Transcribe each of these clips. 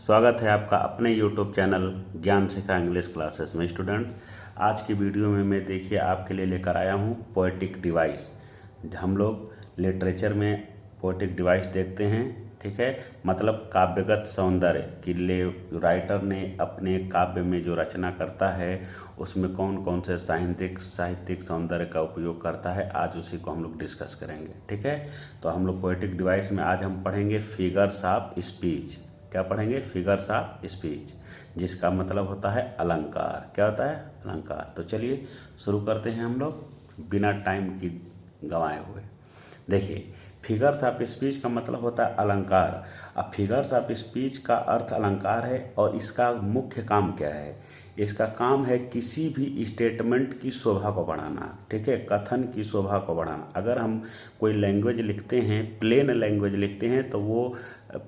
स्वागत है आपका अपने यूट्यूब चैनल ज्ञान शिखा इंग्लिश क्लासेस में। स्टूडेंट्स, आज की वीडियो में मैं देखिए आपके लिए लेकर आया हूँ पोएटिक डिवाइस। हम लोग लिटरेचर में पोएटिक डिवाइस देखते हैं, ठीक है, मतलब काव्यगत सौंदर्य कि राइटर ने अपने काव्य में जो रचना करता है उसमें कौन कौन से साहित्यिक सौंदर्य का उपयोग करता है। आज उसी को हम लोग डिस्कस करेंगे, ठीक है। तो हम लोग पोएटिक डिवाइस में आज हम पढ़ेंगे फिगर्स ऑफ स्पीच। क्या पढ़ेंगे? फिगर्स ऑफ स्पीच, जिसका मतलब होता है अलंकार। क्या होता है? अलंकार। तो चलिए शुरू करते हैं हम लोग बिना टाइम की गंवाए हुए। देखिए, फिगर्स ऑफ स्पीच का मतलब होता है अलंकार। अब फिगर्स ऑफ स्पीच का अर्थ अलंकार है और इसका मुख्य काम क्या है? इसका काम है किसी भी स्टेटमेंट की शोभा को बढ़ाना, ठीक है, कथन की शोभा को बढ़ाना। अगर हम कोई लैंग्वेज लिखते हैं, प्लेन लैंग्वेज लिखते हैं, तो वो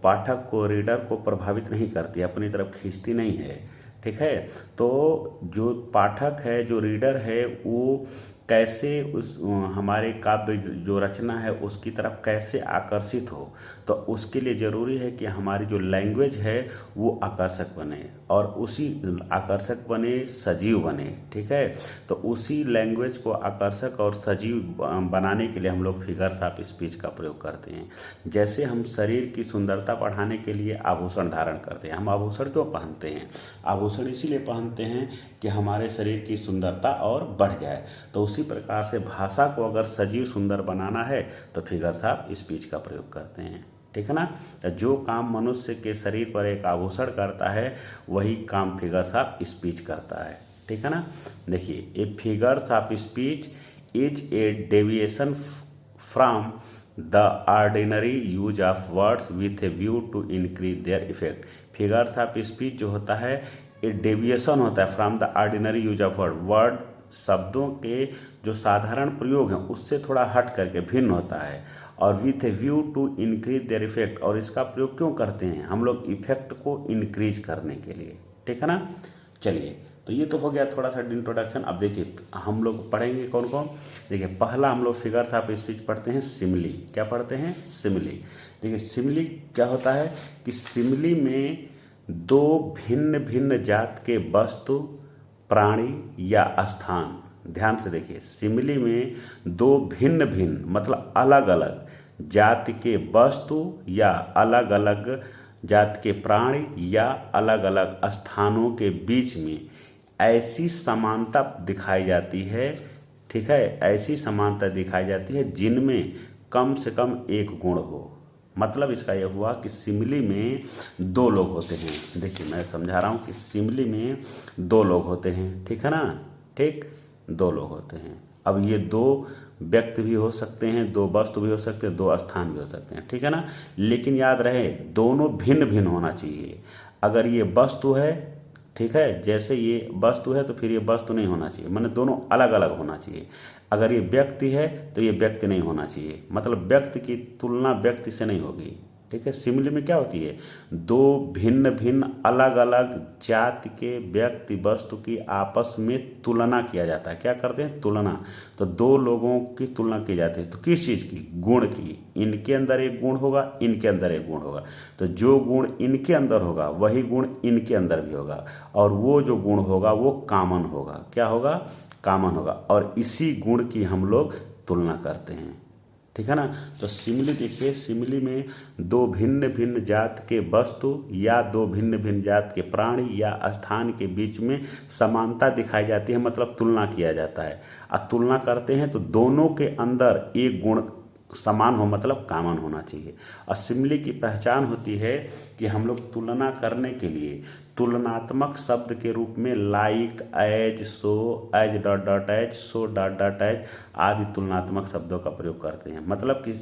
पाठक को, रीडर को प्रभावित नहीं करती, अपनी तरफ खींचती नहीं है, ठीक है। तो जो पाठक है, जो रीडर है, वो कैसे उस हमारे काव्य जो रचना है उसकी तरफ कैसे आकर्षित हो, तो उसके लिए ज़रूरी है कि हमारी जो लैंग्वेज है वो आकर्षक बने, और उसी आकर्षक बने, सजीव बने, ठीक है। तो उसी लैंग्वेज को आकर्षक और सजीव बनाने के लिए हम लोग फिगर्स ऑफ स्पीच का प्रयोग करते हैं। जैसे हम शरीर की सुंदरता बढ़ाने के लिए आभूषण धारण करते हैं। हम आभूषण क्यों पहनते हैं? आभूषण इसीलिए पहनते हैं कि हमारे शरीर की सुंदरता और बढ़ जाए। तो उसी प्रकार से भाषा को अगर सजीव सुंदर बनाना है तो फिगर्स ऑफ स्पीच का प्रयोग करते हैं, ठीक है ना। तो जो काम मनुष्य के शरीर पर एक आभूषण करता है वही काम फिगर्स ऑफ स्पीच करता है, ठीक है ना। देखिए, a figures of speech is a deviation from the ordinary use of words with a view to increase their effect. Figures of speech जो होता है ए डेविएशन होता है from the ordinary use of word, शब्दों के जो साधारण प्रयोग हैं उससे थोड़ा हट करके भिन्न होता है, और with a view to increase their effect. और इसका प्रयोग क्यों करते हैं? हम लोग इफेक्ट को इंक्रीज करने के लिए, ठीक है ना। चलिए, तो ये तो हो गया थोड़ा सा इंट्रोडक्शन। अब देखिए हम लोग पढ़ेंगे कौन कौन। देखिए, पहला हम लोग फिगर्स ऑफ स्पीच पढ़ते हैं सिमिली। क्या पढ़ते हैं? सिमिली। देखिए, सिमिली क्या होता है कि सिमिली में दो भिन्न भिन्न जात के वस्तु, प्राणी या स्थान, ध्यान से देखिए, सिमिली में दो भिन्न भिन्न मतलब अलग अलग जाति के वस्तु या अलग अलग जात के प्राणी या अलग अलग स्थानों के बीच में ऐसी समानता दिखाई जाती है, ठीक है, ऐसी समानता दिखाई जाती है जिनमें कम से कम एक गुण हो। मतलब इसका यह हुआ कि सिमिली में दो लोग होते हैं। देखिए, मैं समझा रहा हूँ कि सिमिली में दो लोग होते हैं, ठीक है ना, ठीक, दो लोग होते हैं। अब ये दो व्यक्ति भी हो सकते हैं, दो वस्तु भी हो सकते हैं, दो स्थान भी हो सकते हैं, ठीक है ना। लेकिन याद रहे दोनों भिन्न भिन्न होना चाहिए। अगर ये वस्तु है, ठीक है, जैसे ये वस्तु है तो फिर ये वस्तु नहीं होना चाहिए, माने दोनों अलग अलग होना चाहिए। अगर ये व्यक्ति है तो ये व्यक्ति नहीं होना चाहिए, मतलब व्यक्ति की तुलना व्यक्ति से नहीं होगी, ठीक है। सिमिली में क्या होती है? दो भिन्न भिन्न अलग अलग जाति के व्यक्ति वस्तु की आपस में तुलना किया जाता है। क्या करते हैं? तुलना। तो दो लोगों की तुलना की जाती है, तो किस चीज़ की? गुण की। इनके अंदर एक गुण होगा, इनके अंदर एक गुण होगा, तो जो गुण इनके अंदर होगा वही गुण इनके अंदर भी होगा, और वो जो गुण होगा वो कॉमन होगा। क्या होगा? कॉमन होगा, और इसी गुण की हम लोग तुलना करते हैं, ठीक है ना। तो सिमिली देखिए, सिमिली में दो भिन्न भिन्न जात के वस्तु या दो भिन्न भिन्न जात के प्राणी या स्थान के बीच में समानता दिखाई जाती है, मतलब तुलना किया जाता है। अब तुलना करते हैं तो दोनों के अंदर एक गुण समान हो, मतलब कॉमन होना चाहिए। और सिमिली की पहचान होती है कि हम लोग तुलना करने के लिए तुलनात्मक शब्द के रूप में like, as, so, as dot dot as, so dot dot as आदि तुलनात्मक शब्दों का प्रयोग करते हैं। मतलब कि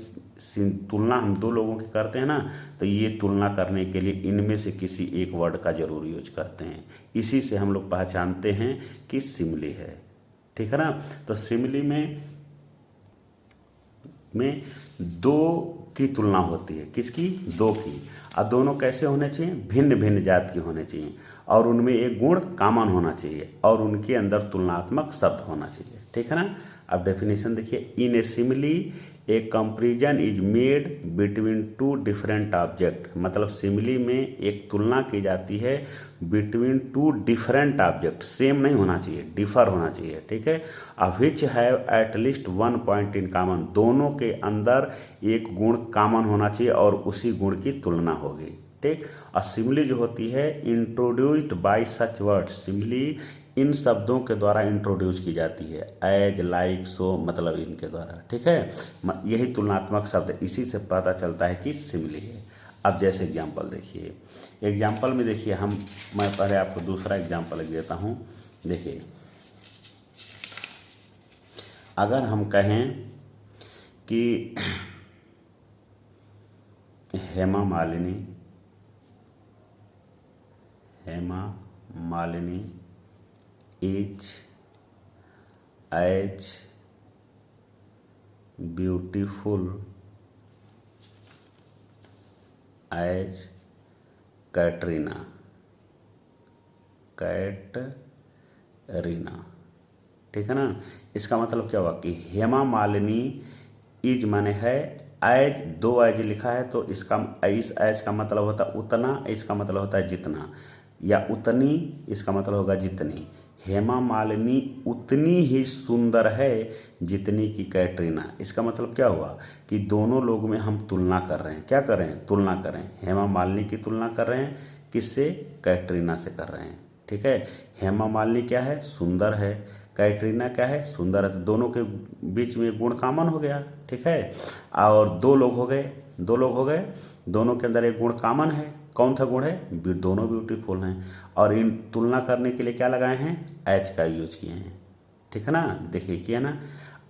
तुलना हम दो लोगों की करते हैं ना, तो ये तुलना करने के लिए इनमें से किसी एक वर्ड का जरूर यूज करते हैं। इसी से हम लोग पहचानते हैं कि सिमिली है, ठीक है ना। तो सिमिली में दो की तुलना होती है। किसकी? दो की। और दोनों कैसे होने चाहिए? भिन्न भिन्न जात के होने चाहिए, और उनमें एक गुण कॉमन होना चाहिए, और उनके अंदर तुलनात्मक शब्द होना चाहिए, ठीक है ना। अब डेफिनेशन देखिए, in a simile a comparison is made between two different object, मतलब सिमिली में एक तुलना की जाती है between two different object, same नहीं होना चाहिए, डिफर होना चाहिए, ठीक है। Which have at least one point in common, दोनों के अंदर एक गुण कॉमन होना चाहिए और उसी गुण की तुलना होगी, ठीक। और सिमिली जो होती है introduced by such word, simile इन शब्दों के द्वारा इंट्रोड्यूस की जाती है, एज, लाइक, सो, मतलब इनके द्वारा, ठीक है। यही तुलनात्मक शब्द, इसी से पता चलता है कि सिमिली है। अब जैसे एग्जाम्पल देखिए, एग्जाम्पल में देखिए मैं पहले आपको दूसरा एग्जाम्पल लिख देता हूँ। देखिए, अगर हम कहें कि Hema Malini is as beautiful as Katrina, ठीक है ना। इसका मतलब क्या हुआ कि हेमा मालिनी इज माने है, एज, दो एज लिखा है तो इसका इस एज का मतलब होता है उतना, इसका मतलब होता है जितना, या उतनी इसका मतलब होगा जितनी। हेमा मालिनी उतनी ही सुंदर है जितनी की कैटरीना, इसका मतलब क्या हुआ कि दोनों लोग में हम तुलना कर रहे हैं। क्या कर रहे हैं? तुलना कर रहे हैं। हेमा मालिनी की तुलना कर रहे हैं, किससे? कैटरीना से कर रहे हैं, ठीक है। हेमा मालिनी क्या है? सुंदर है। कैटरीना क्या है? सुंदर है। तो दोनों के बीच में गुण कॉमन हो गया, ठीक है। और दो लोग हो गए, दोनों के अंदर एक गुण कॉमन है। कौन सा गुण है? दोनों ब्यूटीफुल हैं। और इन तुलना करने के लिए क्या लगाए हैं? एच का यूज किए हैं, ठीक है ना। देखिए किया ना।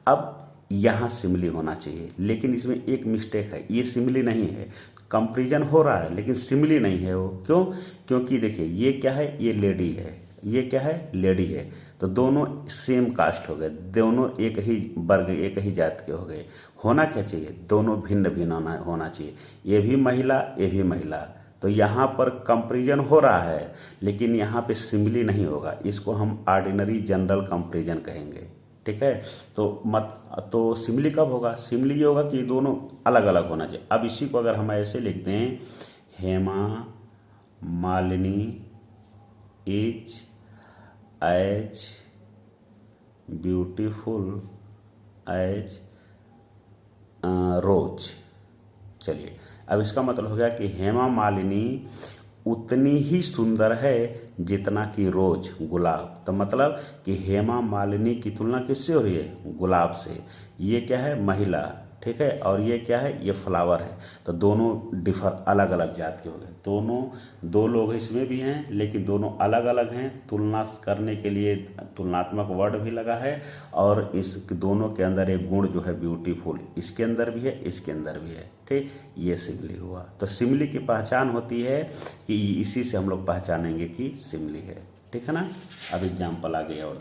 अब यहाँ सिमिली होना चाहिए, लेकिन इसमें एक मिस्टेक है, ये सिमिली नहीं है। कंपैरिजन हो रहा है लेकिन सिमिली नहीं है वो। क्यों? क्योंकि देखिए ये क्या है? ये लेडी है, ये क्या है? लेडी है। तो दोनों सेम कास्ट हो गए, दोनों एक ही वर्ग, एक ही जात के हो गए। होना क्या चाहिए? दोनों भिन्न भिन्न होना चाहिए। ये भी महिला, ये भी महिला। तो यहाँ पर कंपैरिजन हो रहा है लेकिन यहाँ पे सिमिली नहीं होगा। इसको हम ऑर्डिनरी जनरल कंपैरिजन कहेंगे, ठीक है। तो सिमिली कब होगा? सिमिली ये होगा कि दोनों अलग अलग होना चाहिए। अब इसी को अगर हम ऐसे लिख दें, Hema Malini is as beautiful as rose. चलिए, अब इसका मतलब हो गया कि हेमा मालिनी उतनी ही सुंदर है जितना कि रोज, गुलाब। तो मतलब कि हेमा मालिनी की तुलना किससे हो रही है? गुलाब से। ये क्या है? महिला, ठीक है। और ये क्या है? ये फ्लावर है। तो दोनों डिफर, अलग अलग जात के हो गए। दो लोग इसमें भी हैं लेकिन दोनों अलग अलग हैं। तुलना करने के लिए तुलनात्मक वर्ड भी लगा है। और इस दोनों के अंदर एक गुण जो है ब्यूटीफुल, इसके अंदर भी है, इसके अंदर भी है, ठीक। ये सिमिली हुआ। तो सिमिली की पहचान होती है कि इसी से हम लोग पहचानेंगे कि सिमिली है, ठीक है ना। अब एग्जाम्पल आ गया और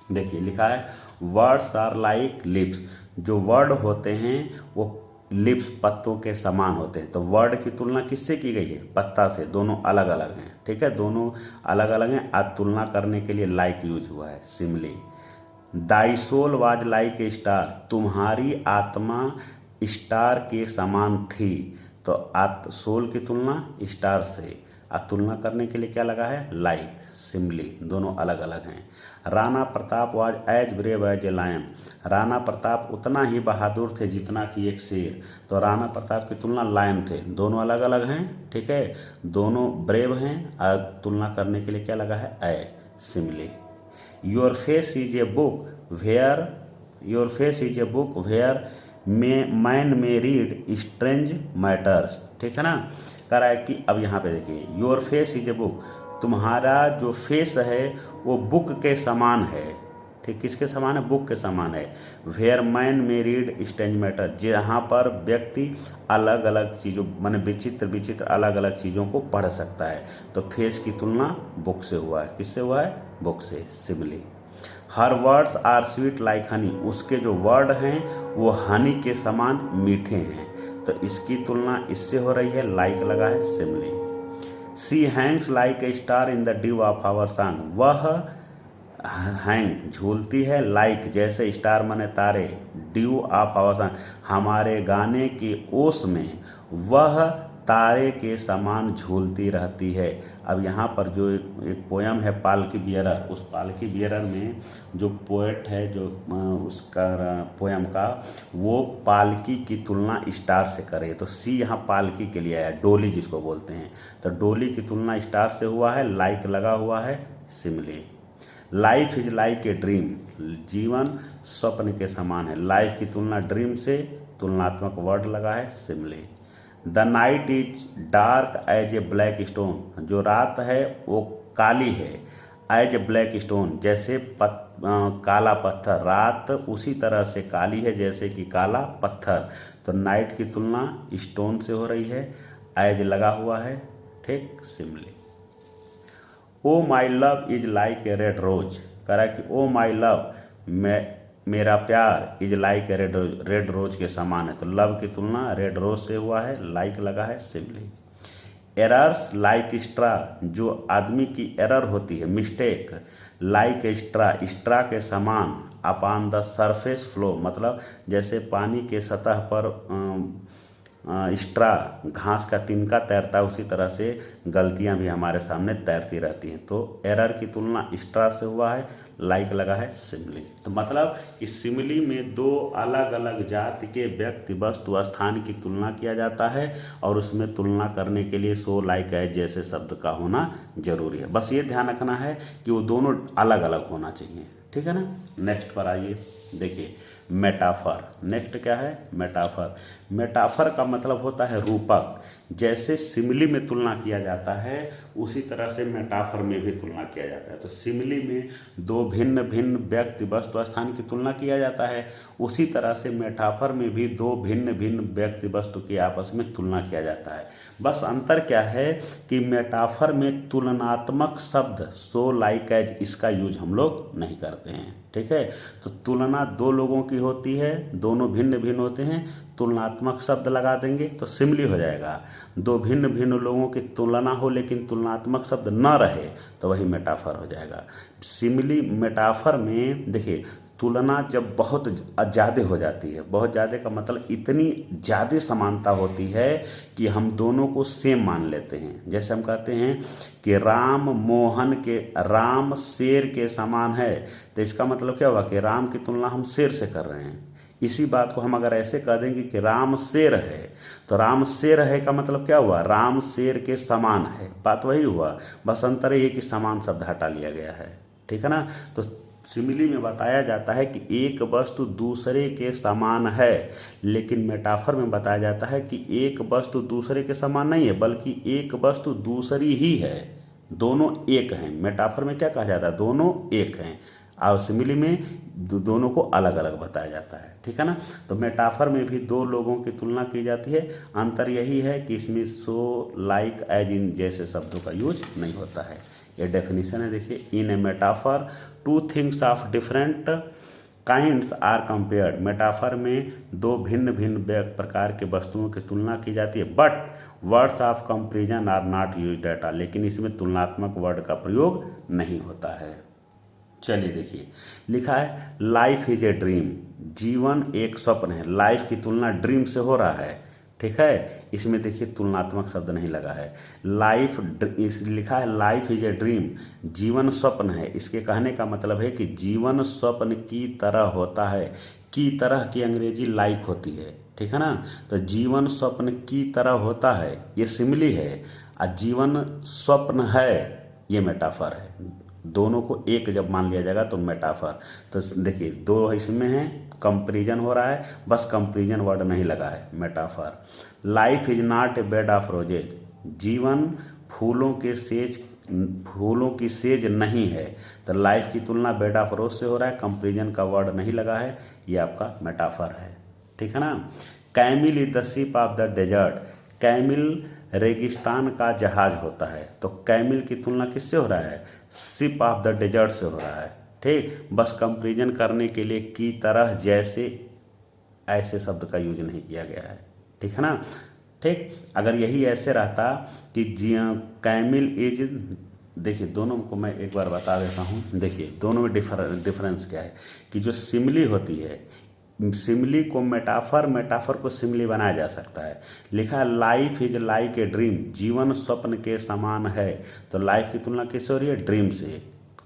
देखिए लिखा है वर्ड्स आर लाइक लिप्स। जो वर्ड होते हैं वो लिप्स, पत्तों के समान होते हैं। तो वर्ड की तुलना किससे की गई है? पत्ता से। दोनों अलग अलग हैं, ठीक है, दोनों अलग अलग हैं। आज तुलना करने के लिए लाइक यूज हुआ है, simile. Thy soul was like a star, तुम्हारी आत्मा स्टार के समान थी। तो सोल की तुलना स्टार से, तुलना करने के लिए क्या लगा है? Like, simile. दोनों अलग अलग हैं। Rana Pratap was as brave as a lion, Rana Pratap उतना ही बहादुर थे जितना कि एक शेर। तो राणा प्रताप की तुलना लायन थे। दोनों अलग अलग हैं, ठीक है, दोनों ब्रेव हैं। और तुलना करने के लिए क्या लगा है? As, simile. Your face is a book where men may read strange matters, ठीक है ना। कह रहा है कि अब यहाँ पे देखिए, your face is a book, तुम्हारा जो फेस है वो बुक के समान है, ठीक। किसके समान है? बुक के समान है। Where men may read strange matter, जहाँ पर व्यक्ति अलग अलग चीज़ों, माने विचित्र अलग अलग चीज़ों को पढ़ सकता है। तो फेस की तुलना बुक से हुआ है। किससे हुआ है? बुक से, simile. Her words are sweet like honey, उसके जो वर्ड हैं वो हनी के समान मीठे हैं। तो इसकी तुलना इससे हो रही है, लाइक लगा है, simile. She hangs like a star in the dew of our sun, वह हैंग झूलती है, लाइक जैसे स्टार माने तारे, ड्यू ऑफ आवर सन हमारे गाने की ओस में वह तारे के समान झूलती रहती है। अब यहाँ पर जो एक पोयम है पालकी बियरर, उस पालकी बियरर में जो पोएट है जो उसका पोयम का वो पालकी की तुलना स्टार से करे, तो सी यहाँ पालकी के लिए आया, डोली जिसको बोलते हैं। तो डोली की तुलना स्टार से हुआ है, लाइक लगा हुआ है simile. Life is like a dream, जीवन स्वप्न के समान है, लाइफ की तुलना ड्रीम से, तुलनात्मक वर्ड लगा है simile. The night is dark as a black stone, जो रात है वो काली है, एज ए ब्लैक स्टोन जैसे काला पत्थर, रात उसी तरह से काली है जैसे कि काला पत्थर। तो नाइट की तुलना स्टोन से हो रही है, एज लगा हुआ है, ठीक simile. O my love is like a red rose, कह रहा है कि ओ माई लव मेरा प्यार is like a red rose के समान है, तो लव की तुलना रेड रोज से हुआ है, लाइक लगा है सिमिली। एरर्स लाइक स्ट्रा, जो आदमी की एरर होती है मिस्टेक, लाइक स्ट्रा स्ट्रा के समान, अपॉन द सरफेस फ्लो मतलब जैसे पानी के सतह पर स्ट्रा घास का तिनका तैरता है उसी तरह से गलतियां भी हमारे सामने तैरती रहती हैं। तो एरर की तुलना स्ट्रा से हुआ है, लाइक लगा है सिमिली। तो मतलब इस सिमिली में दो अलग अलग जाति के व्यक्ति वस्तु स्थान की तुलना किया जाता है और उसमें तुलना करने के लिए सो लाइक एज जैसे शब्द का होना जरूरी है। बस ये ध्यान रखना है कि वो दोनों अलग अलग होना चाहिए, ठीक है ना। नेक्स्ट पर आइए, देखिए मेटाफर। नेक्स्ट क्या है मेटाफर। मेटाफर का मतलब होता है रूपक। जैसे सिमिली में तुलना किया जाता है उसी तरह से मेटाफर में भी तुलना किया जाता है। तो सिमिली में दो भिन्न भिन्न व्यक्ति वस्तु स्थान की तुलना किया जाता है, उसी तरह से मेटाफर में भी दो भिन्न भिन्न व्यक्ति वस्तु की आपस में तुलना किया जाता है। बस अंतर क्या है कि मेटाफर में तुलनात्मक शब्द सो लाइक एज इसका यूज हम लोग नहीं करते हैं, ठीक है। तो तुलना दो लोगों की होती है, दोनों भिन्न भिन्न होते हैं, तुलनात्मक शब्द लगा देंगे तो सिमिली हो जाएगा। दो भिन्न भिन्न लोगों की तुलना हो लेकिन तुलनात्मक शब्द न रहे तो वही मेटाफर हो जाएगा। सिमिली मेटाफर में देखिए तुलना जब बहुत ज़्यादा हो जाती है, बहुत ज़्यादा का मतलब इतनी ज़्यादा समानता होती है कि हम दोनों को सेम मान लेते हैं। जैसे हम कहते हैं कि राम शेर के समान है, तो इसका मतलब क्या हुआ कि राम की तुलना हम शेर से कर रहे हैं। इसी बात को हम अगर ऐसे कह देंगे कि राम शेर है, तो राम शेर है का मतलब क्या हुआ, राम शेर के समान है, बात वही हुआ, बस अंतर ये कि समान शब्द हटा लिया गया है, ठीक है ना। तो सिमिली में बताया जाता है कि एक वस्तु दूसरे के समान है, लेकिन मेटाफर में बताया जाता है कि एक वस्तु दूसरे के समान नहीं है बल्कि एक वस्तु दूसरी ही है, दोनों एक हैं। मेटाफर में क्या कहा जाता है, दोनों एक हैं, और सिमिली में दोनों को अलग अलग बताया जाता है, ठीक है ना। तो मेटाफर में भी दो लोगों की तुलना की जाती है, अंतर यही है कि इसमें सो लाइक एज इन जैसे शब्दों का यूज नहीं होता है। ये डेफिनेशन है, देखिए in a metaphor two things of different kinds are compared. Metaphor में दो भिन्न भिन्न प्रकार के वस्तुओं की तुलना की जाती है, but words of comparison are not used at all, लेकिन इसमें तुलनात्मक वर्ड का प्रयोग नहीं होता है। चलिए देखिए लिखा है लाइफ इज ए ड्रीम, जीवन एक स्वप्न है। लाइफ की तुलना ड्रीम से हो रहा है, ठीक है। इसमें देखिए तुलनात्मक शब्द नहीं लगा है। लिखा है लाइफ इज ए ड्रीम, जीवन स्वप्न है। इसके कहने का मतलब है कि जीवन स्वप्न की तरह होता है। की तरह की अंग्रेजी लाइक होती है, ठीक है ना। तो जीवन स्वप्न की तरह होता है, ये सिमिली है, और जीवन स्वप्न है ये मेटाफर है। दोनों को एक जब मान लिया जाएगा तो मेटाफर। तो देखिए दो इसमें है, कंपेरिजन हो रहा है, बस कंपेरिजन वर्ड नहीं लगा है, metaphor. Life is not a bed of roses, जीवन फूलों की सेज नहीं है। तो लाइफ की तुलना बेड ऑफ रोज से हो रहा है, कंपेरिजन का वर्ड नहीं लगा है, ये आपका मेटाफर है, ठीक है ना। Camel is the ship of the desert, camel रेगिस्तान का जहाज होता है। तो कैमिल की तुलना किससे हो रहा है, शिप ऑफ द डेजर्ट से हो रहा है, ठीक। बस कंपेरिजन करने के लिए की तरह जैसे ऐसे शब्द का यूज नहीं किया गया है, ठीक है ना, ठीक। अगर यही ऐसे रहता कि कैमिल इज देखिए दोनों को मैं एक बार बता देता हूँ। देखिए दोनों में डिफरेंस क्या है कि जो सिमिली होती है, सिमिली को मेटाफर, मेटाफर को सिमिली बनाया जा सकता है। लिखा है life is like a dream, जीवन स्वप्न के समान है। तो लाइफ की तुलना किससे हो रही है? ड्रीम से।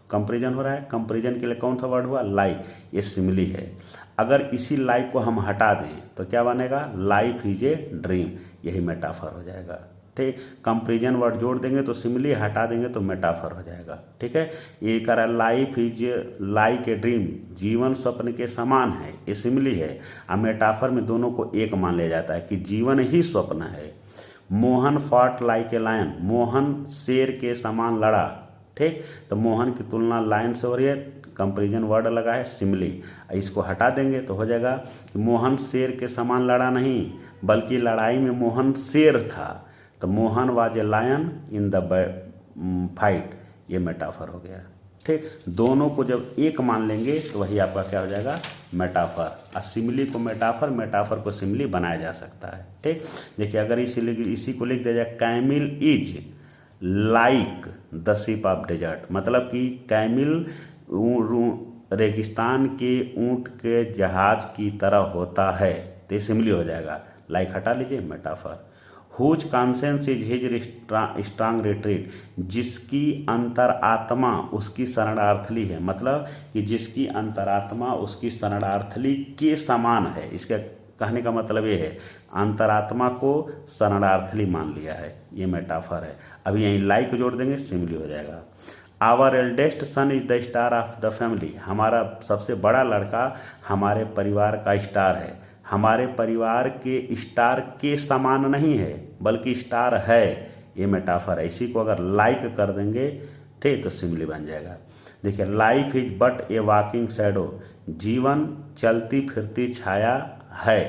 कंपेरिजन हो रहा है, कंपेरिजन के लिए कौन सा वर्ड हुआ? लाइक, ये सिमिली है। अगर इसी लाइक को हम हटा दें तो क्या बनेगा? लाइफ इज ए ड्रीम, यही मेटाफर हो जाएगा। ठीक, कंपेरिजन वर्ड जोड़ देंगे तो सिमिली, हटा देंगे तो मेटाफर हो जाएगा। ठीक है, ये कह रहा है life is like a dream, जीवन स्वप्न के समान है, ये सिमिली है। और मेटाफर में दोनों को एक मान लिया जाता है कि जीवन ही स्वप्न है। Mohan fought like a lion, Mohan शेर के समान लड़ा। ठीक, तो मोहन की तुलना लायन से हो रही है, कंपेरिजन वर्ड लगा है सिमिली। इसको हटा देंगे तो हो जाएगा कि मोहन शेर के समान लड़ा नहीं, बल्कि लड़ाई में मोहन शेर था। तो Mohan was a lion in the fight, ये मेटाफर हो गया। ठीक, दोनों को जब एक मान लेंगे तो वही आपका क्या हो जाएगा? मेटाफर। और सिमिली को मेटाफर, मेटाफर को सिमिली बनाया जा सकता है। ठीक, देखिए अगर इसी को लिख दिया जाए camel is like the ship of desert, मतलब कि कैमिल रेगिस्तान के ऊंट के जहाज की तरह होता है, तो ये सिमिली हो जाएगा। लाइक हटा लीजिए, metaphor. Whose conscience is his strong retreat, जिसकी अंतरात्मा उसकी शरणार्थली है, मतलब कि जिसकी अंतरात्मा उसकी शरणार्थली के समान है। इसका कहने का मतलब ये है अंतरात्मा को शरणार्थली मान लिया है, ये मेटाफर है। अभी यहीं लाइक जोड़ देंगे, सिमिली हो जाएगा। Our eldest son is the star of the family, हमारा सबसे बड़ा लड़का हमारे परिवार का स्टार है। हमारे परिवार के स्टार के समान नहीं है, बल्कि स्टार है, ये मेटाफर है। इसी को अगर लाइक कर देंगे ठीक तो सिमिली बन जाएगा। देखिए life is but A walking shadow, जीवन चलती फिरती छाया है।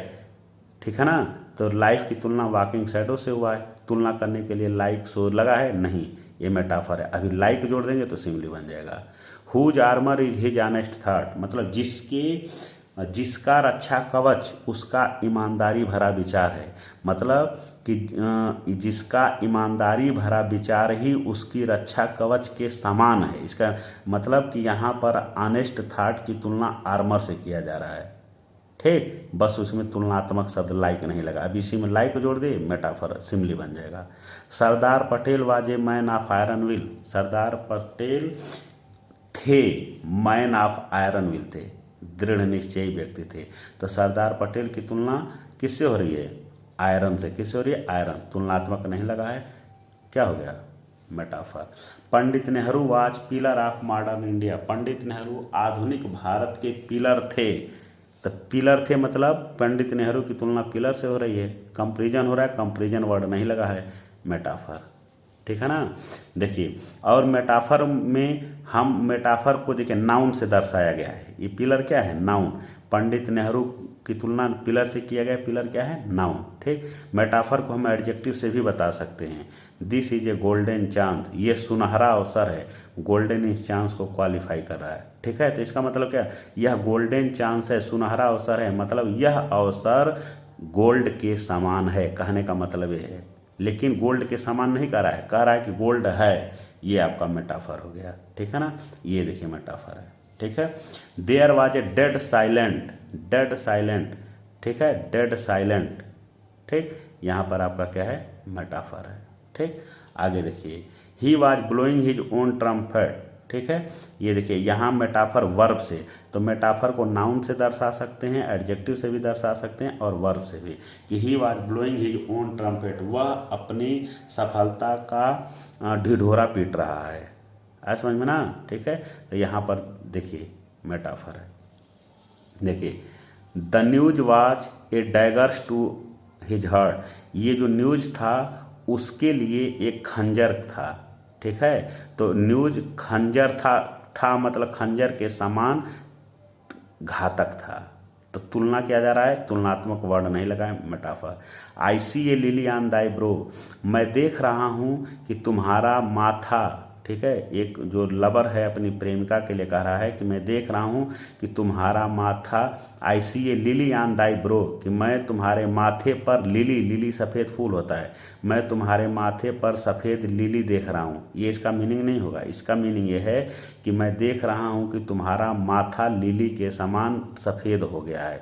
ठीक है ना, तो लाइफ की तुलना वॉकिंग शैडो से हुआ है। तुलना करने के लिए लाइक सो लगा है नहीं, ये मेटाफर है। अभी लाइक जोड़ देंगे तो सिमिली बन जाएगा। Whose armour is his honest thought, मतलब जिसका रक्षा कवच उसका ईमानदारी भरा विचार है, मतलब कि जिसका ईमानदारी भरा विचार ही उसकी रक्षा कवच के समान है। इसका मतलब कि यहाँ पर ऑनेस्ट थॉट की तुलना आर्मर से किया जा रहा है। ठीक, बस उसमें तुलनात्मक शब्द लाइक नहीं लगा। अब इसी में लाइक जोड़ दे, मेटाफर सिमिली बन जाएगा। Sardar Patel was a man of iron will, Sardar Patel थे मैन ऑफ आयरन विल, थे दृढ़ निश्चयी व्यक्ति थे। तो सरदार पटेल की तुलना किससे हो रही है? आयरन से। किससे हो रही है? आयरन। तुलनात्मक नहीं लगा है, क्या हो गया? Metaphor. Pandit Nehru was pillar of modern India, Pandit Nehru आधुनिक भारत के पिलर थे। तो पिलर थे मतलब पंडित नेहरू की तुलना पिलर से हो रही है, कंपेरिजन हो रहा है, कंपेरिजन वर्ड नहीं लगा है, मेटाफर। ठीक है ना। देखिए और मेटाफर में हम मेटाफर को देखिए नाउन से दर्शाया गया है। ये पिलर क्या है? नाउन। पंडित नेहरू की तुलना पिलर से किया गया, पिलर क्या है? नाउन। ठीक, मेटाफर को हम एडजेक्टिव से भी बता सकते हैं। This is a golden chance, ये सुनहरा अवसर है। गोल्डन इस चांस को क्वालिफाई कर रहा है। ठीक है, तो इसका मतलब क्या? यह गोल्डन चांस है, सुनहरा अवसर है, मतलब यह अवसर गोल्ड के समान है, कहने का मतलब ये है। लेकिन गोल्ड के समान नहीं कह रहा है, कह रहा है कि गोल्ड है, ये आपका मेटाफर हो गया। ठीक है ना, ये देखिए मेटाफर है। ठीक है, there was a dead silent, dead silent. ठीक है, डेड साइलेंट। ठीक, यहाँ पर आपका क्या है? मेटाफर है। ठीक, आगे देखिए he was blowing his own trumpet. ठीक है, ये देखिए यहाँ मेटाफर वर्ब से, तो मेटाफर को नाउन से दर्शा सकते हैं, एडजेक्टिव से भी दर्शा सकते हैं और वर्ब से भी, कि he was blowing his own trumpet, वह अपनी सफलता का ढिढोरा पीट रहा है। आ समझ में ना? ठीक है, तो यहाँ पर देखिए मेटाफर है। देखिए the news was a daggers to his heart, ये जो न्यूज था उसके लिए एक खंजर था। ठीक है, तो न्यूज खंजर था मतलब खंजर के समान घातक था। तो तुलना किया जा रहा है, तुलनात्मक वर्ड नहीं लगा है, metaphor. I see a lily on thy brow, मैं देख रहा हूँ कि तुम्हारा माथा ठीक है, एक जो लवर है अपनी प्रेमिका के लिए कह रहा है कि मैं देख रहा हूँ कि तुम्हारा माथा, आई see a lily on thy bro, कि मैं तुम्हारे माथे पर लिली, लिली सफ़ेद फूल होता है, मैं तुम्हारे माथे पर सफ़ेद लिली देख रहा हूँ। ये इसका मीनिंग नहीं होगा। इसका मीनिंग ये है कि मैं देख रहा हूँ कि तुम्हारा माथा लिली के समान सफ़ेद हो गया है।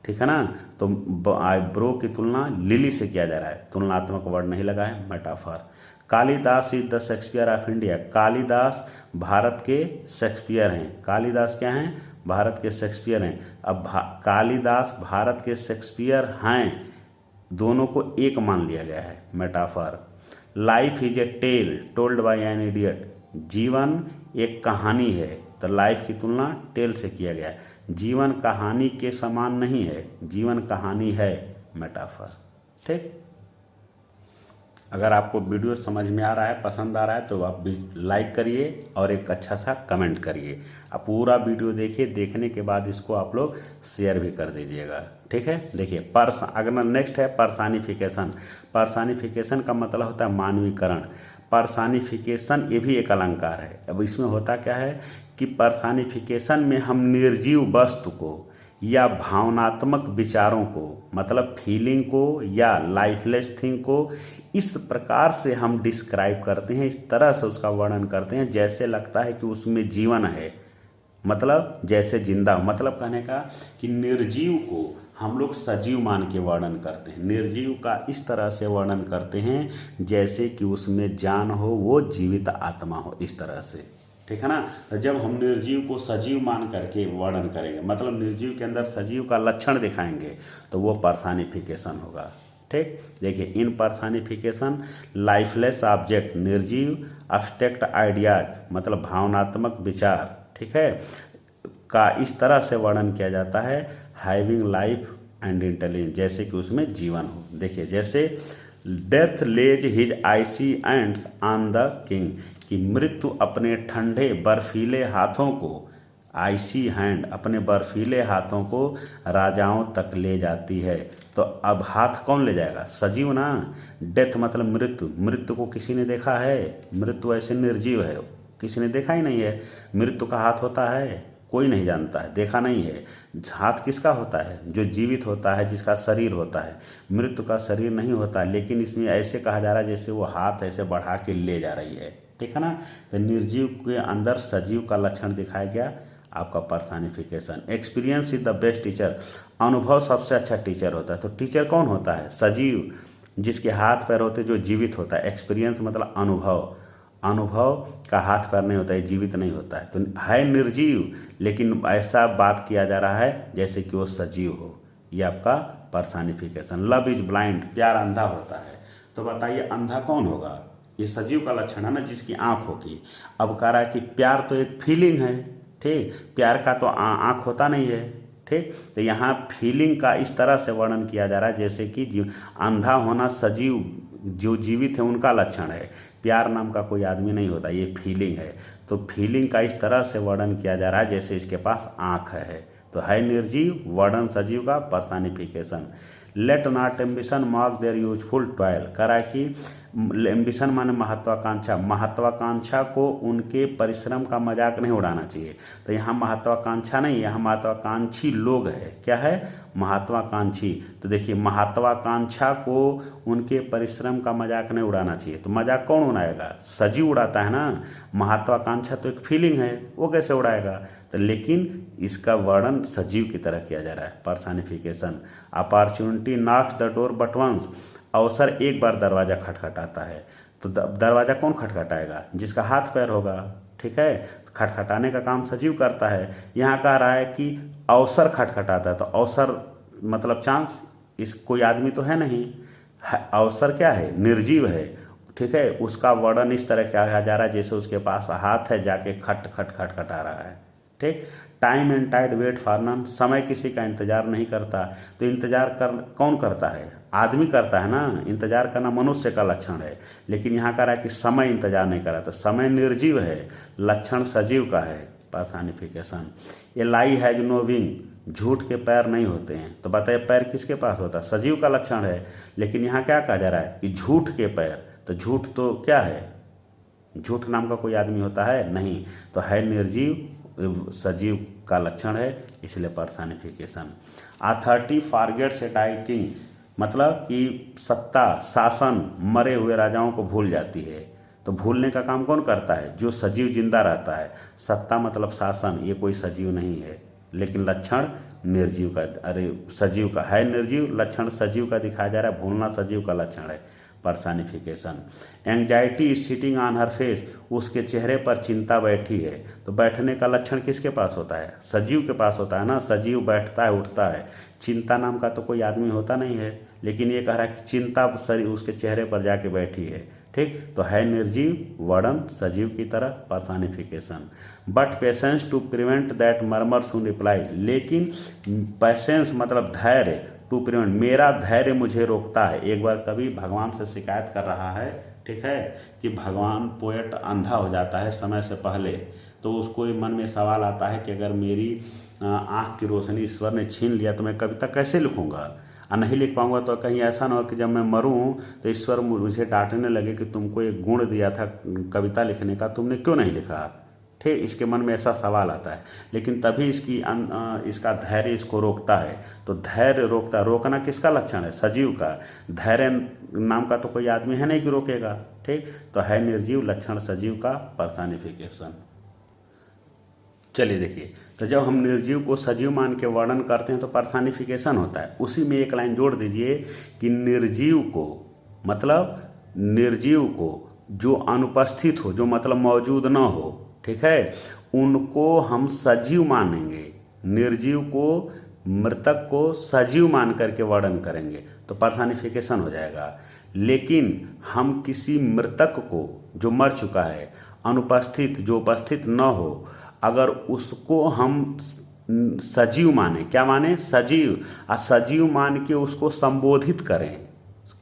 ठीक है ना। तो ब्रो की तुलना लिली से किया जा रहा है, तुलनात्मक वर्ड नहीं लगा है, metaphor. Kalidas is the Shakespeare of India, Kalidas Bharat के शेक्सपियर हैं। कालिदास क्या हैं? भारत के शेक्सपियर हैं। अब कालिदास भारत के शेक्सपियर हैं, दोनों को एक मान लिया गया है, metaphor. Life is a tale told by an idiot, जीवन एक कहानी है, तो लाइफ की तुलना टेल से किया गया है। जीवन कहानी के समान नहीं है, जीवन कहानी है, मेटाफर। ठीक, अगर आपको वीडियो समझ में आ रहा है, पसंद आ रहा है, तो आप भी लाइक करिए और एक अच्छा सा कमेंट करिए। आप पूरा वीडियो देखिए, देखने के बाद इसको आप लोग शेयर भी कर दीजिएगा। ठीक है, देखिए अगला नेक्स्ट है पर्सनिफिकेशन। पर्सनिफिकेशन का मतलब होता है मानवीकरण। पर्सनिफिकेशन ये भी एक अलंकार है। अब इसमें होता क्या है कि पर्सनिफिकेशन में हम निर्जीव वस्तु को या भावनात्मक विचारों को, मतलब फीलिंग को या लाइफलेस थिंग को इस प्रकार से हम डिस्क्राइब करते हैं, इस तरह से उसका वर्णन करते हैं जैसे लगता है कि उसमें जीवन है, मतलब जैसे जिंदा। मतलब कहने का कि निर्जीव को हम लोग सजीव मान के वर्णन करते हैं, निर्जीव का इस तरह से वर्णन करते हैं जैसे कि उसमें जान हो, वो जीवित आत्मा हो, इस तरह से। ठीक है ना। तो जब हम निर्जीव को सजीव मान करके वर्णन करेंगे, मतलब निर्जीव के अंदर सजीव का लक्षण दिखाएंगे, तो वो पर्सनिफिकेशन होगा। ठीक, देखिए इन पर्सनिफिकेशन लाइफलेस ऑब्जेक्ट, निर्जीव, अब्स्ट्रैक्ट आइडियाज मतलब भावनात्मक विचार, ठीक है, का इस तरह से वर्णन किया जाता है, हैविंग लाइफ एंड इंटेलिजेंस, जैसे कि उसमें जीवन हो। देखिए जैसे death lays his icy hands on the king, कि मृत्यु अपने ठंडे बर्फीले हाथों को, आइसी हैंड अपने बर्फीले हाथों को राजाओं तक ले जाती है। तो अब हाथ कौन ले जाएगा? सजीव ना। डेथ मतलब मृत्यु, मृत्यु को किसी ने देखा है? मृत्यु ऐसे निर्जीव है, किसी ने देखा ही नहीं है। मृत्यु का हाथ होता है? कोई नहीं जानता है, देखा नहीं है। हाथ किसका होता है? जो जीवित होता है, जिसका शरीर होता है। मृत्यु का शरीर नहीं होता, लेकिन इसमें ऐसे कहा जा रहा है जैसे वो हाथ ऐसे बढ़ा के ले जा रही है। ठीक है ना। तो निर्जीव के अंदर सजीव का लक्षण दिखाया गया, आपका personification. Experience is the best teacher, अनुभव सबसे अच्छा टीचर होता है। तो टीचर कौन होता है? सजीव, जिसके हाथ पैर होते, जो जीवित होता है। एक्सपीरियंस मतलब अनुभव, अनुभव का हाथ पैर नहीं होता है, जीवित नहीं होता है। तो है निर्जीव, लेकिन ऐसा बात किया जा रहा है जैसे कि वो सजीव हो। ये आपका पर्सनिफिकेशन। लव इज ब्लाइंड, प्यार अंधा होता है। तो बताइए अंधा कौन होगा? ये सजीव का लक्षण है ना, जिसकी आँख होगी। अब कह रहा है कि प्यार तो एक फीलिंग है, ठीक, प्यार का तो आँख होता नहीं है। ठीक, तो यहाँ फीलिंग का इस तरह से वर्णन किया जा रहा है जैसे कि अंधा होना सजीव, जो जीवित है उनका लक्षण है। प्यार नाम का कोई आदमी नहीं होता, ये फीलिंग है। तो फीलिंग का इस तरह से वर्णन किया जा रहा है जैसे इसके पास आँख है। तो है निर्जीव, वर्णन सजीव का, personification. Let not ambition mock their useful toil, कह रहा है कि एम्बिशन माने महत्वाकांक्षा, महत्वाकांक्षा को उनके परिश्रम का मजाक नहीं उड़ाना चाहिए। तो यहाँ महत्वाकांक्षा नहीं, यहाँ महत्वाकांक्षी लोग है। क्या है? महत्वाकांक्षी। तो देखिए महत्वाकांक्षा को उनके परिश्रम का मजाक नहीं उड़ाना चाहिए। तो मजाक कौन उड़ाएगा? सजीव उड़ाता है ना। महत्वाकांक्षा तो एक फीलिंग है, वो कैसे उड़ाएगा? तो लेकिन इसका वर्णन सजीव की तरह किया जा रहा है, personification. Opportunity knocks the door but once, अवसर एक बार दरवाज़ा खटखटाता है। तो दरवाज़ा कौन खटखटाएगा? जिसका हाथ पैर होगा। ठीक है, खटखटाने का काम सजीव करता है। यहाँ कह रहा है कि अवसर खटखटाता है, तो अवसर मतलब चांस, इस कोई आदमी तो है नहीं। अवसर क्या है? निर्जीव है। ठीक है, उसका वर्णन इस तरह किया जा रहा है जैसे उसके पास हाथ है, जाके खट खट खटखटा रहा है। ठीक, time and tide wait for none, समय किसी का इंतजार नहीं करता। तो इंतजार कौन करता है? आदमी करता है ना। इंतजार करना मनुष्य का लक्षण है, लेकिन यहाँ कह रहा है कि समय इंतजार नहीं कर रहा। तो समय निर्जीव है, लक्षण सजीव का है, personification. A lie has no wing, झूठ के पैर नहीं होते हैं। तो बताइए पैर किसके पास होता है? सजीव का लक्षण है, लेकिन यहाँ क्या कहा जा रहा है कि झूठ के पैर। तो झूठ तो क्या है? झूठ नाम का कोई आदमी होता है? नहीं। तो है निर्जीव सजीव का लक्षण है, इसलिए personification. Authority forgets a dying king, मतलब कि सत्ता शासन मरे हुए राजाओं को भूल जाती है। तो भूलने का काम कौन करता है? जो सजीव जिंदा रहता है। सत्ता मतलब शासन, ये कोई सजीव नहीं है, लेकिन लक्षण निर्जीव का, अरे सजीव का है, निर्जीव लक्षण सजीव का दिखाया जा रहा है, भूलना सजीव का लक्षण है, personification. Anxiety is sitting on her face, उसके चेहरे पर चिंता बैठी है। तो बैठने का लक्षण किसके पास होता है? सजीव के पास होता है ना। सजीव बैठता है उठता है, चिंता नाम का तो कोई आदमी होता नहीं है, लेकिन ये कह रहा है कि चिंता उसके चेहरे पर जाके बैठी है। ठीक, तो है निर्जीव वर्णन सजीव की तरह, personification. But patience to prevent that murmurs who reply, लेकिन पेशेंस मतलब धैर्य, टू प्रिवेंट मेरा धैर्य मुझे रोकता है। एक बार कभी भगवान से शिकायत कर रहा है, ठीक है, कि भगवान पोएट अंधा हो जाता है समय से पहले, तो उसको मन में सवाल आता है कि अगर मेरी आँख की रोशनी ईश्वर ने छीन लिया तो मैं कविता कैसे लिखूँगा, और नहीं लिख पाऊंगा तो कहीं ऐसा ना हो कि जब मैं मरूं तो ईश्वर मुझे डांटने लगे कि तुमको एक गुण दिया था कविता लिखने का, तुमने क्यों नहीं लिखा। ठीक, इसके मन में ऐसा सवाल आता है, लेकिन तभी इसका धैर्य इसको रोकता है। तो धैर्य रोकता, रोकना किसका लक्षण है? सजीव का। धैर्य नाम का तो कोई आदमी है नहीं कि रोकेगा। ठीक, तो है निर्जीव लक्षण सजीव का, पर्सनिफिकेशन। चलिए देखिए, तो जब हम निर्जीव को सजीव मान के वर्णन करते हैं तो पर्सनिफिकेशन होता है। उसी में एक लाइन जोड़ दीजिए कि निर्जीव को, मतलब निर्जीव को जो अनुपस्थित हो, जो मतलब मौजूद न हो, ठीक है, उनको हम सजीव मानेंगे। निर्जीव को, मृतक को सजीव मान करके वर्णन करेंगे तो पर्सनिफिकेशन हो जाएगा। लेकिन हम किसी मृतक को जो मर चुका है, अनुपस्थित, जो उपस्थित न हो, अगर उसको हम सजीव माने, क्या माने? सजीव, और सजीव मान के उसको संबोधित करें,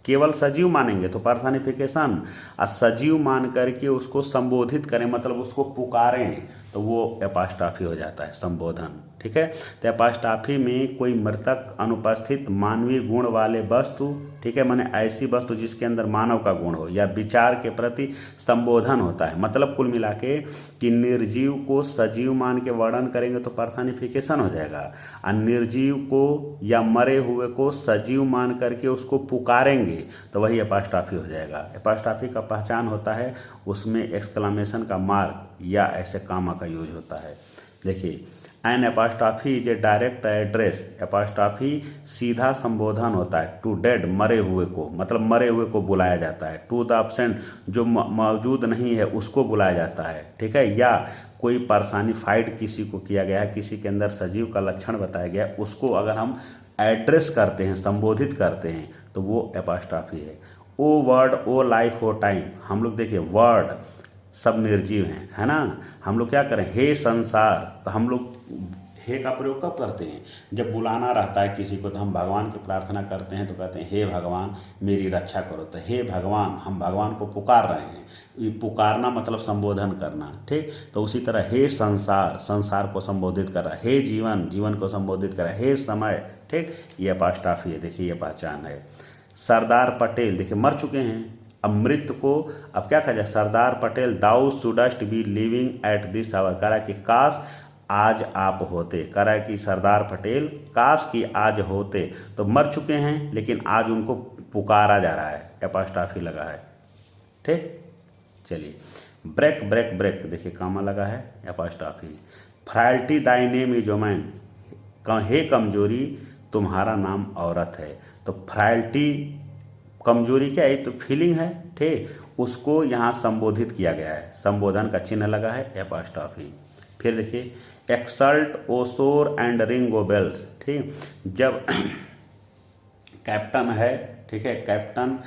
केवल सजीव मानेंगे तो पर्सनिफिकेशन, और सजीव मान करके उसको संबोधित करें मतलब उसको पुकारें तो वो एपॉस्ट्रॉफी हो जाता है, संबोधन। ठीक है, तो एपॉस्ट्रॉफी में कोई मृतक अनुपस्थित मानवीय गुण वाले वस्तु, ठीक है, माने ऐसी वस्तु जिसके अंदर मानव का गुण हो या विचार के प्रति संबोधन होता है। मतलब कुल मिला के कि निर्जीव को सजीव मान के वर्णन करेंगे तो पर्सनिफिकेशन हो जाएगा, और निर्जीव को या मरे हुए को सजीव मान करके उसको पुकारेंगे तो वही एपॉस्ट्रॉफी हो जाएगा। एपॉस्ट्रॉफी का पहचान होता है, उसमें एक्सक्लेमेशन का मार्क या ऐसे कामा का यूज होता है। देखिए, an apostrophe is a direct address, apostrophe सीधा संबोधन होता है टू डेड, मरे हुए को, मतलब मरे हुए को बुलाया जाता है। टू द एब्सेंट, जो मौजूद नहीं है उसको बुलाया जाता है। ठीक है, या कोई पर्सनिफाइड किसी को किया गया है, किसी के अंदर सजीव का लक्षण बताया गया है, उसको अगर हम एड्रेस करते हैं, संबोधित करते हैं तो वो एपॉस्ट्रॉफी है। ओ वर्ड, ओ लाइफ, ओ टाइम, हम लोग देखिए वर्ड सब निर्जीव हैं, है ना। हम लोग क्या करें? हे संसार, तो हम लोग हे का प्रयोग कब करते हैं? जब बुलाना रहता है किसी को, तो हम भगवान की प्रार्थना करते हैं तो कहते हैं हे भगवान मेरी रक्षा करो। तो हे भगवान, हम भगवान को पुकार रहे हैं। ये पुकारना मतलब संबोधन करना। ठीक, तो उसी तरह हे संसार, संसार को संबोधित कर रहा है। हे जीवन, जीवन को संबोधित कर रहा है। हे समय, ठीक, ये एपॉस्ट्रॉफी है। देखिए ये पहचान है। सरदार पटेल, देखिए मर चुके हैं, अब मृत को अब क्या कहा जाए? Sardar Patel thou shouldst be living at this hour, कह रहा है कि काश आज आप होते, कह रहा है कि सरदार पटेल काश कि आज होते। तो मर चुके हैं लेकिन आज उनको पुकारा जा रहा है, एपॉस्ट्रॉफी लगा है। ठीक, चलिए ब्रेक ब्रेक ब्रेक, देखिए कामा लगा है, apostrophe. Frailty thy name is woman, हे कमजोरी तुम्हारा नाम औरत है। तो फ्राइल्टी कमजोरी क्या है? तो फीलिंग है। ठीक, उसको यहाँ संबोधित किया गया है, संबोधन का चिन्ह लगा है, एपॉस्ट्रॉफी। फिर देखिए एक्सल्ट ओसोर एंड रिंगो बेल्स। ठीक, जब कैप्टन है, ठीक है, कैप्टन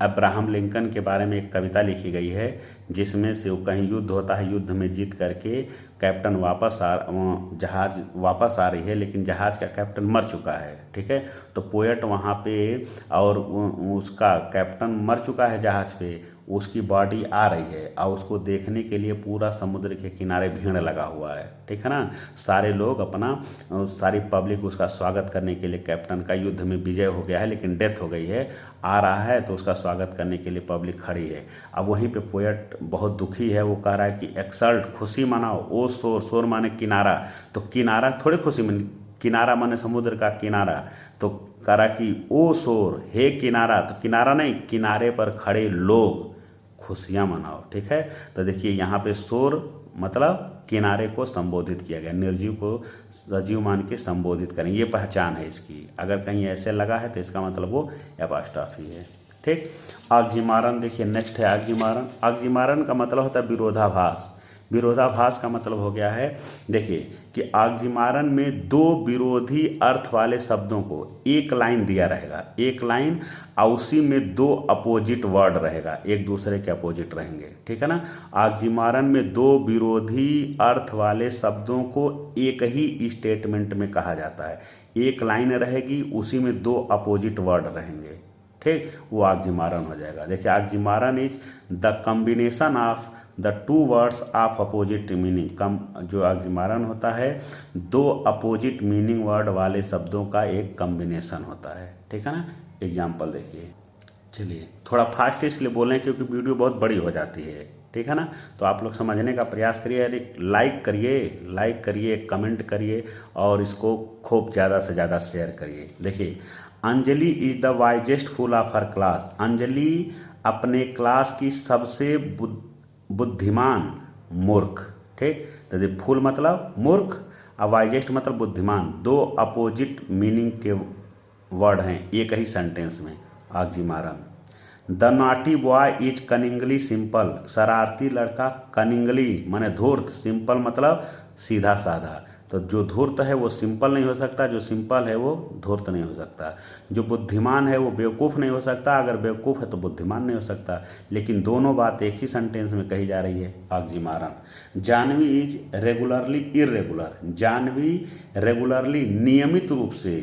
अब्राहम लिंकन के बारे में एक कविता लिखी गई है जिसमें से वो कहीं युद्ध होता है, युद्ध में जीत करके कैप्टन जहाज वापस आ रही है लेकिन जहाज का कैप्टन मर चुका है। ठीक है, तो पोएट वहाँ पे, और उसका कैप्टन मर चुका है जहाज पे, उसकी बॉडी आ रही है और उसको देखने के लिए पूरा समुद्र के किनारे भीड़ लगा हुआ है, ठीक है ना। सारे लोग अपना, सारी पब्लिक उसका स्वागत करने के लिए, कैप्टन का युद्ध में विजय हो गया है लेकिन डेथ हो गई है, आ रहा है तो उसका स्वागत करने के लिए पब्लिक खड़ी है। अब वहीं पे पोएट बहुत दुखी है, वो कह रहा है कि एक्सल्ट, खुशी मनाओ, ओ शोर, शोर माने किनारा, तो किनारा थोड़े खुशी में, किनारा माने समुद्र का किनारा, तो कह रहा कि ओ शोर, हे किनारा, तो किनारा नहीं, किनारे पर खड़े लोग खुशियाँ मनाओ, ठीक है। तो देखिए यहाँ पे शोर मतलब किनारे को संबोधित किया गया, निर्जीव को सजीव मान के संबोधित करें, ये पहचान है इसकी। अगर कहीं ऐसे लगा है तो इसका मतलब वो एपॉस्ट्रॉफी है, ठीक। ऑक्सीमोरन देखिए, नेक्स्ट है ऑक्सीमोरन। ऑक्सीमोरन का मतलब होता है विरोधाभास। विरोधाभास का मतलब हो गया है, देखिए कि ऑक्सीमोरन में दो विरोधी अर्थ वाले शब्दों को एक लाइन दिया रहेगा, एक लाइन, और उसी में दो अपोजिट वर्ड रहेगा, एक दूसरे के अपोजिट रहेंगे, ठीक है ना। ऑक्सीमोरन में दो विरोधी अर्थ वाले शब्दों को एक ही स्टेटमेंट में कहा जाता है, एक लाइन रहेगी, उसी में दो अपोजिट वर्ड रहेंगे, ठीक, वो ऑक्सीमोरन हो जाएगा। देखिए oxymoron is the combination of the two words of opposite meaning. कम जो ऑक्सीमोरन होता है, दो अपोजिट मीनिंग वर्ड वाले शब्दों का एक कॉम्बिनेशन होता है, ठीक है ना। एग्जाम्पल देखिए, चलिए थोड़ा फास्ट इसलिए बोलें क्योंकि वीडियो बहुत बड़ी हो जाती है, ठीक है ना। तो आप लोग समझने का प्रयास करिए, लाइक करिए, कमेंट करिए और इसको खूब ज़्यादा से ज़्यादा शेयर करिए। देखिए, Anjali is the wisest fool of her class. Anjali अपने क्लास की सबसे बुद्धिमान मूर्ख, ठीक। तो देखिए, फूल मतलब मूर्ख और वाइजेस्ट मतलब बुद्धिमान, दो अपोजिट मीनिंग के वर्ड हैं एक ही सेंटेंस में, oxymoron. The naughty boy is cunningly simple. शरारती लड़का कनिंगली माने धूर्त, सिंपल मतलब सीधा साधा। तो जो धूर्त है वो सिंपल नहीं हो सकता, जो सिंपल है वो धूर्त नहीं हो सकता। जो बुद्धिमान है वो बेवकूफ़ नहीं हो सकता, अगर बेवकूफ़ है तो बुद्धिमान नहीं हो सकता। लेकिन दोनों बात एक ही सेंटेंस में कही जा रही है, oxymoron. Jahnvi is regularly irregular. Jahnvi regularly नियमित रूप से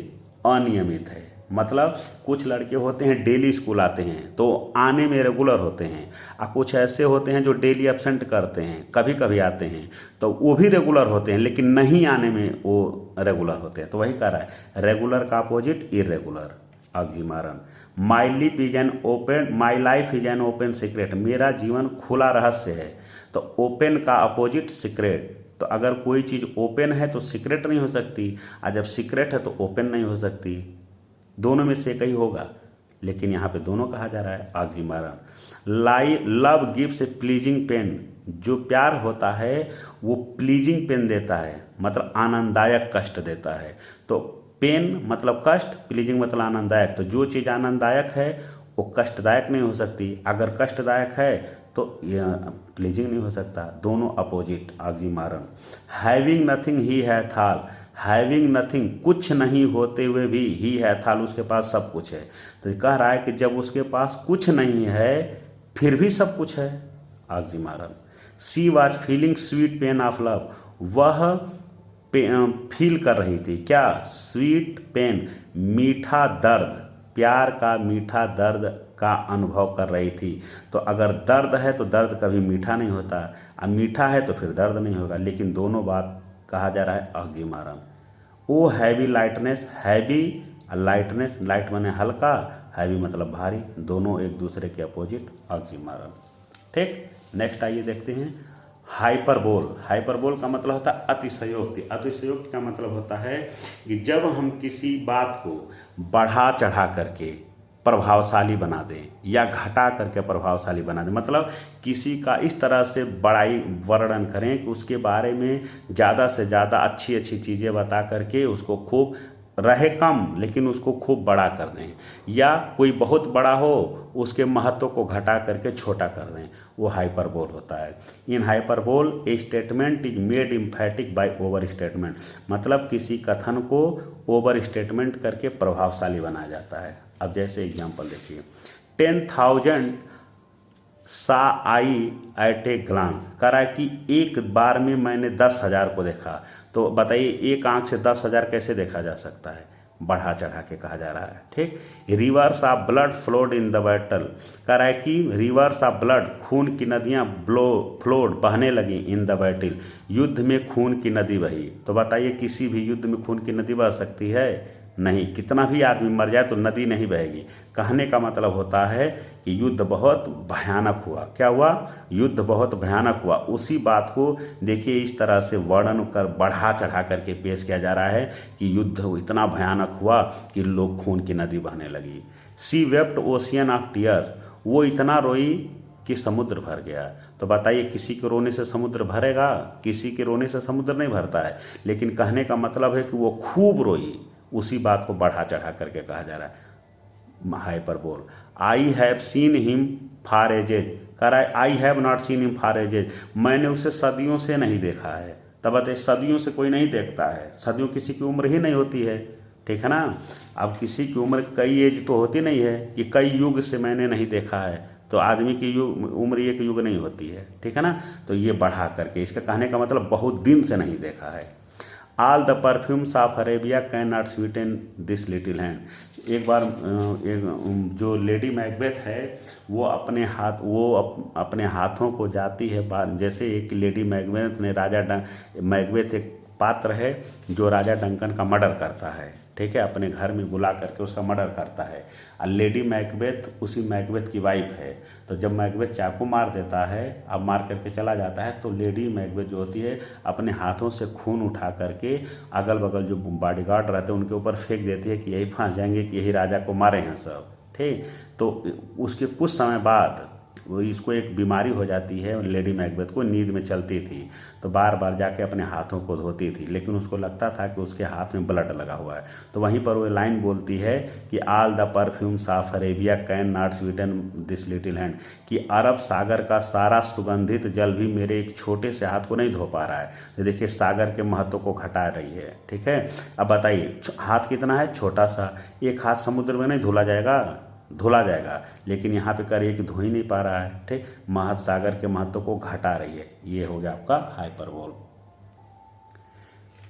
अनियमित है। मतलब कुछ लड़के होते हैं डेली स्कूल आते हैं तो आने में रेगुलर होते हैं, और कुछ ऐसे होते हैं जो डेली एब्सेंट करते हैं, कभी कभी आते हैं तो वो भी रेगुलर होते हैं लेकिन नहीं आने में वो रेगुलर होते हैं। तो वही कह रहा है, रेगुलर का opposite irregular, oxymoron. My life is an open secret. मेरा जीवन खुला रहस्य है। तो ओपन का अपोजिट सीक्रेट। तो अगर कोई चीज़ ओपन है तो सीक्रेट नहीं हो सकती, और जब सीक्रेट है तो ओपन नहीं हो सकती, दोनों में से कहीं होगा, लेकिन यहाँ पे दोनों कहा जा रहा है, oxymoron. Love gives a pleasing pain. जो प्यार होता है वो प्लीजिंग पेन देता है, मतलब आनंददायक कष्ट देता है। तो पेन मतलब कष्ट, प्लीजिंग मतलब आनंददायक। तो जो चीज़ आनंददायक है वो कष्टदायक नहीं हो सकती, अगर कष्टदायक है तो प्लीजिंग नहीं हो सकता, दोनों अपोजिट, ऑक्सीमोरन। हैविंग नथिंग ही हैथ ऑल। हैविंग नथिंग, कुछ नहीं होते हुए भी, ही हैथ ऑल, उसके पास सब कुछ है। तो कह रहा है कि जब उसके पास कुछ नहीं है फिर भी सब कुछ है, oxymoron. She was feeling sweet pain of love. वह फील कर रही थी क्या, स्वीट पेन, मीठा दर्द, प्यार का मीठा दर्द का अनुभव कर रही थी। तो अगर दर्द है तो दर्द कभी मीठा नहीं होता, और मीठा है तो फिर दर्द नहीं होगा, लेकिन दोनों बात कहा जा रहा है, oxymoron. O heavy lightness, heavy lightness, light माने हल्का, हैवी मतलब भारी, दोनों एक दूसरे के अपोजिट, ऑक्सीमोरन, ठीक। नेक्स्ट आइए देखते हैं, हाइपरबोल। हाइपरबोल का मतलब होता है अतिशयोक्ति। अतिशयोक्ति का मतलब होता है कि जब हम किसी बात को बढ़ा चढ़ा करके प्रभावशाली बना दें या घटा करके प्रभावशाली बना दें, मतलब किसी का इस तरह से बड़ाई वर्णन करें कि उसके बारे में ज़्यादा से ज़्यादा अच्छी अच्छी चीज़ें बता करके उसको खूब रहे कम लेकिन उसको खूब बड़ा कर दें, या कोई बहुत बड़ा हो उसके महत्व को घटा करके छोटा कर दें, वो हाइपरबोल होता है। In hyperbole a statement is made emphatic by over statement. मतलब किसी कथन को ओवर स्टेटमेंट करके प्रभावशाली बनाया जाता है। अब जैसे एग्जांपल देखिए, 10,000 सा आई एट ए ग्लांस। कह रहा है कि एक बार में मैंने 10,000 को देखा। तो बताइए एक आंख से 10,000 कैसे देखा जा सकता है, बढ़ा चढ़ा के कहा जा रहा है। ठीक, reverse of blood flowed in the battle, कह रहा है कि रिवर्स ऑफ ब्लड, खून की नदियाँ फ्लोड बहने लगी इन द बैटल, युद्ध में खून की नदी बही। तो बताइए किसी भी युद्ध में खून की नदी बह सकती है? नहीं, कितना भी आदमी मर जाए तो नदी नहीं बहेगी। कहने का मतलब होता है कि युद्ध बहुत भयानक हुआ। क्या हुआ? युद्ध बहुत भयानक हुआ। उसी बात को देखिए इस तरह से वर्णन कर बढ़ा चढ़ा करके पेश किया जा रहा है कि युद्ध इतना भयानक हुआ कि लोग खून की नदी बहने लगी। सी वेप्ट ओशियन ऑफ टीयर, वो इतना रोई कि समुद्र भर गया। तो बताइए किसी के रोने से समुद्र भरेगा? किसी के रोने से समुद्र नहीं भरता है। लेकिन कहने का मतलब है कि वो खूब रोई। उसी बात को बढ़ा चढ़ा करके कहा जा रहा है, hyperbole. I have seen him for edges, कह रहा है I have not seen him for edges, मैंने उसे सदियों से नहीं देखा है। तब बताइए सदियों से कोई नहीं देखता है, सदियों किसी की उम्र ही नहीं होती है। ठीक है ना? अब किसी की उम्र कई एज तो होती नहीं है कि कई युग से मैंने नहीं देखा है, तो आदमी की उम्र एक युग नहीं होती है। ठीक है ना? तो ये बढ़ा करके इसका कहने का मतलब बहुत दिन से नहीं देखा है। All the perfumes of Arabia can not Sutton this little hand. एक बार जो लेडी मैकबेथ है वो अपने हाथों को जाती है, जैसे एक लेडी मैकबेथ ने मैकबेथ एक पात्र है जो राजा डंकन का मर्डर करता है। ठीक है, अपने घर में बुला करके उसका मर्डर करता है। और लेडी मैकबेथ उसी मैकबेथ की वाइफ है। तो जब मैकबेथ चाकू मार देता है, अब मार करके चला जाता है, तो लेडी मैकबेथ जो होती है अपने हाथों से खून उठा करके अगल बगल जो बॉडीगार्ड रहते हैं उनके ऊपर फेंक देती है कि यही फंस जाएंगे कि यही राजा को मारे हैं सब। ठीक, तो उसके कुछ समय बाद वो इसको एक बीमारी हो जाती है। लेडी मैकबेथ को नींद में चलती थी तो बार बार जाके अपने हाथों को धोती थी, लेकिन उसको लगता था कि उसके हाथ में ब्लड लगा हुआ है। तो वहीं पर वो लाइन बोलती है कि all the perfumes of Arabia can not Sutton this little hand, कि अरब सागर का सारा सुगंधित जल भी मेरे एक छोटे से हाथ को नहीं धो पा रहा है। तो देखिए सागर के महत्व को घटा रही है। ठीक है, अब बताइए हाथ कितना है? छोटा सा। एक हाथ समुद्र में नहीं धुला जाएगा, लेकिन यहाँ पे करिए कि धो ही नहीं पा रहा है। ठीक, महासागर के महत्व को घटा रही है। ये हो गया आपका हाइपरबोल।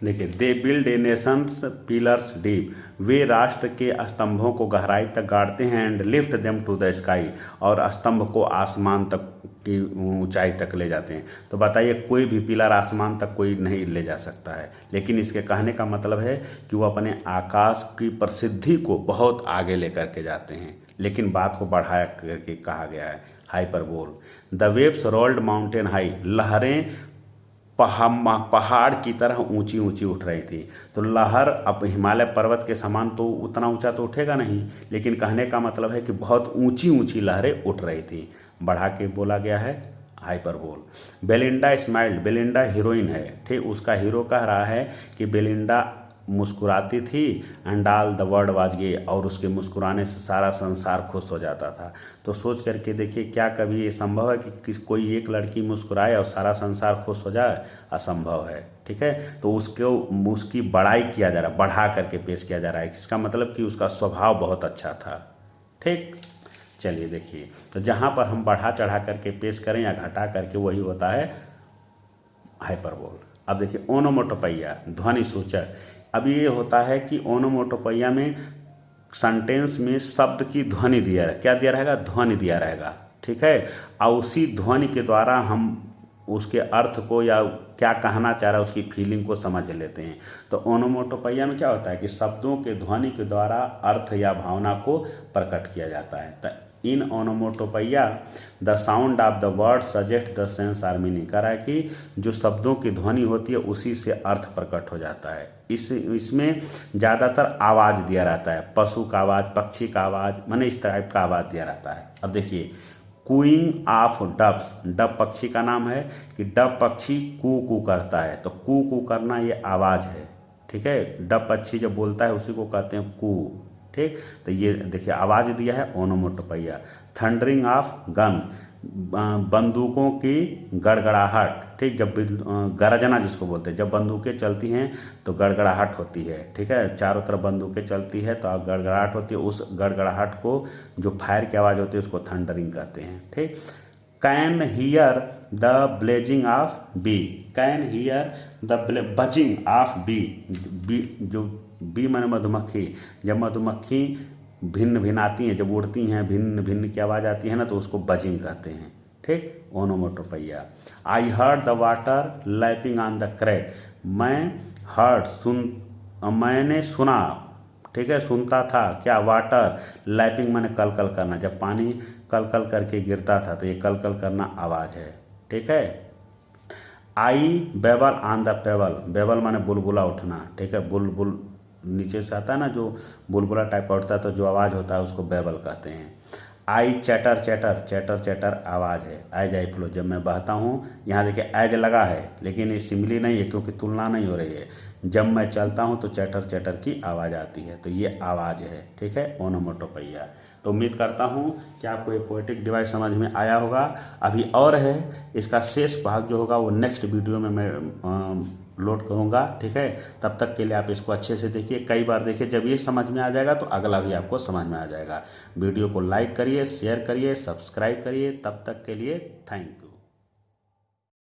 देखिए, they build a nations pillars deep, वे राष्ट्र के स्तंभों को गहराई तक गाड़ते हैं। And lift them to the sky, और स्तंभ को आसमान तक की ऊंचाई तक ले जाते हैं। तो बताइए कोई भी पिलर आसमान तक कोई नहीं ले जा सकता है, लेकिन इसके कहने का मतलब है कि वो अपने आकाश की प्रसिद्धि को बहुत आगे लेकर के जाते हैं। लेकिन बात को बढ़ाया करके कहा गया है hyperbole. The waves rolled mountain high, लहरें पहाड़ की तरह ऊंची ऊंची उठ रही थी। तो लहर अब हिमालय पर्वत के समान तो उतना ऊंचा तो उठेगा नहीं, लेकिन कहने का मतलब है कि बहुत ऊंची ऊंची लहरें उठ रही थी। बढ़ा के बोला गया है hyperbole. Belinda smiled, Belinda heroine है। ठीक, उसका हीरो कह रहा है कि बेलिंडा मुस्कुराती थी। And all the world was gay, और उसके मुस्कुराने से सारा संसार खुश हो जाता था। तो सोच करके देखिए क्या कभी ये संभव है कि कोई एक लड़की मुस्कुराए और सारा संसार खुश हो जाए? असंभव है। ठीक है, तो उसकी बड़ाई किया जा रहा है, बढ़ा करके पेश किया जा रहा है। इसका मतलब कि उसका स्वभाव बहुत अच्छा था। ठीक, चलिए देखिए, तो जहाँ पर हम बढ़ा चढ़ा करके पेश करें या घटा करके वही होता है हाइपरबोल। अब देखिए ओनोमोटोपैया, ध्वनि सूचक। अब ये होता है कि ओनोमोटोपैया में सेंटेंस में शब्द की ध्वनि दिया है। क्या दिया रहेगा? ध्वनि दिया रहेगा। ठीक है, और उसी ध्वनि के द्वारा हम उसके अर्थ को या क्या कहना चाह रहा है उसकी फीलिंग को समझ लेते हैं। तो ओनोमोटोपैया में क्या होता है कि शब्दों के ध्वनि के द्वारा अर्थ या भावना को प्रकट किया जाता है। तो in onomatopoeia the sound of the word suggest the sense or meaning, कह रहा है कि जो शब्दों की ध्वनि होती है उसी से अर्थ प्रकट हो जाता है। इसमें ज़्यादातर आवाज़ दिया रहता है, पशु का आवाज़, पक्षी का आवाज़, माने इस टाइप का आवाज़ दिया रहता है। अब देखिए कूइंग ऑफ डब्स, डब पक्षी का नाम है कि डब पक्षी कू कू करता है। तो कू कू करना ये आवाज़ है। ठीक है, डब पक्षी जब बोलता है उसी को कहते हैं कू। ठीक, तो ये देखिए आवाज़ दिया है ओनोमोटोपैया। थंडरिंग ऑफ गन, बंदूकों की गड़गड़ाहट। ठीक, जब गरजना जिसको बोलते हैं, जब बंदूकें चलती हैं तो गड़गड़ाहट होती है। ठीक है, चारों तरफ बंदूकें चलती है तो गड़गड़ाहट होती है। उस गड़गड़ाहट को जो फायर की आवाज़ होती है उसको थंडरिंग कहते हैं। ठीक, can hear the blazing of bee, can hear the buzzing of bee, जो बी माने मधुमक्खी। जब मधुमक्खी भिन्न भिन्न आती हैं, जब उड़ती हैं, भिन्न भिन्न की आवाज़ आती है ना, तो उसको बजिंग कहते हैं। ठीक, ओनोमेटोपोइया। I heard the water lapping on the crack. मैंने सुना, ठीक है, सुनता था क्या, वाटर लैपिंग माने कल कल करना, जब पानी कल कल करके गिरता था तो ये कल कल करना आवाज़ है। ठीक है। I babble on the pebble. Babble माने बुलबुला उठना। ठीक है, बुलबुल नीचे से आता है ना, जो बुलबुला टाइप का उठता है तो जो आवाज़ होता है उसको बेबल कहते हैं। आई चैटर चैटर। चैटर चैटर आवाज़ है। एज आई फ्लो, जब मैं बहता हूँ, यहाँ देखिए एज लगा है लेकिन ये सिमिली नहीं है क्योंकि तुलना नहीं हो रही है। जब मैं चलता हूँ तो चैटर चैटर की आवाज़ आती है, तो ये आवाज़ है। ठीक है, ओनोमेटोपोइया। तो उम्मीद करता हूँ कि आपको ये पोएटिक डिवाइस समझ में आया होगा। अभी और है, इसका शेष भाग जो होगा वो नेक्स्ट वीडियो में मैं लोड करूँगा। ठीक है, तब तक के लिए आप इसको अच्छे से देखिए, कई बार देखिए, जब ये समझ में आ जाएगा तो अगला भी आपको समझ में आ जाएगा। वीडियो को लाइक करिए, शेयर करिए, सब्सक्राइब करिए। तब तक के लिए थैंक यू।